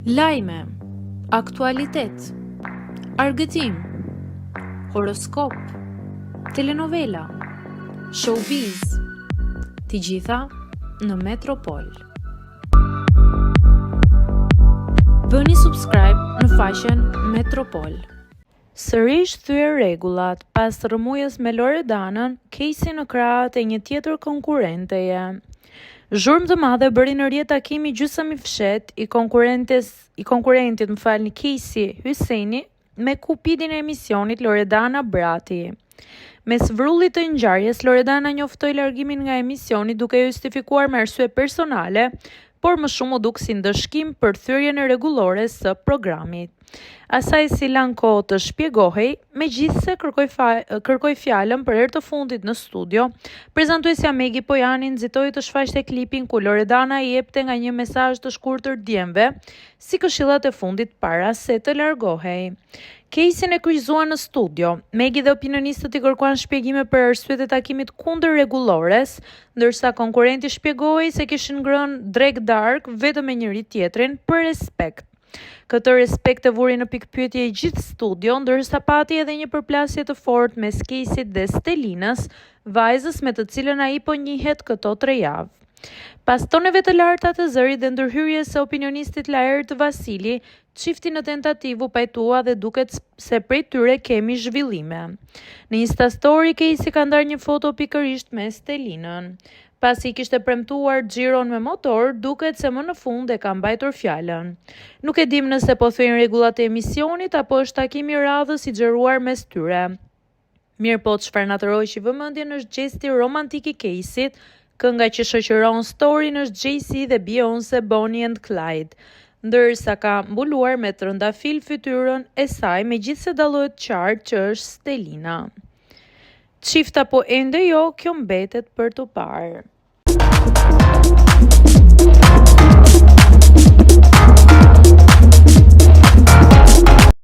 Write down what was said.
Lajme, aktualitet, argëtim, horoskop, telenovela, showbiz, të gjitha në Metropol. Bëni subscribe në faqen Metropol. Sërish thyer rregullat pas rrëmujës me Loredanën, Casey në krahët e një tjetër konkurrenteje. Zhurmë të madhe bëri në rrjet takimi gjysmë i fshet i konkurentit Casey Hyseni me kupidin e emisionit Loredana Brati. Mes vrullit të ngjarjes, Loredana njoftoi largimin nga emisioni duke justifikuar me arsye personale, por më shumë u duk si ndëshkim për thyrjen e rregullore së programit. Asaj si lan kohë të shpjegohej, megjithse kërkoi fjalën për herë të fundit në studio, prezantuesja Megi Pojani nxitoi të shfaqte klipin ku Loredana i jepte nga një mesazh të shkurtër djemve, si këshillat e fundit para se të largohej. Casey e kryqëzuan në studio. Megi dhe opinionistët i kërkuan shpjegime për arsyet e takimit kundër rregullores, ndërsa konkurrenti shpjegoi se kishin ngrënë drek dark vetëm me njëri tjetrin për respekt. Këtë respekt e vuri në pikpyetje i gjithë studio, ndërsa pati edhe një përplasje të fortë mes Caseyt dhe Stelinës, vajzës me të cilën ai po njihet këto 3 javë. Pas toneve të larta të zërit dhe ndërhyrjes së opinionistit Laert Vasili, çifti në tentativë u pajtua dhe duket se prej tyre kemi zhvillime. Në Insta Story, Casey ka ndarë një foto pikërisht me Stelinën. Pasi kishte premtuar xhiron me motor, duket se më në fund e ka mbajtur fjalën. Nuk e dim nëse po thyen rregullat e emisionit apo është takimi i radhës i xheruar mes tyre. Mirëpo çfarë natëroi që vëmendjen është gjesti romantik i Caseyt, kënga që shoqëron storyn është Jay-Z dhe Beyoncé Bonnie and Clyde, ndërsa ka mbuluar me trëndafil fytyrën e saj, megjithse dallohet qartë që është Stelina. Çifta po ende jo, kjo mbetet për të parë.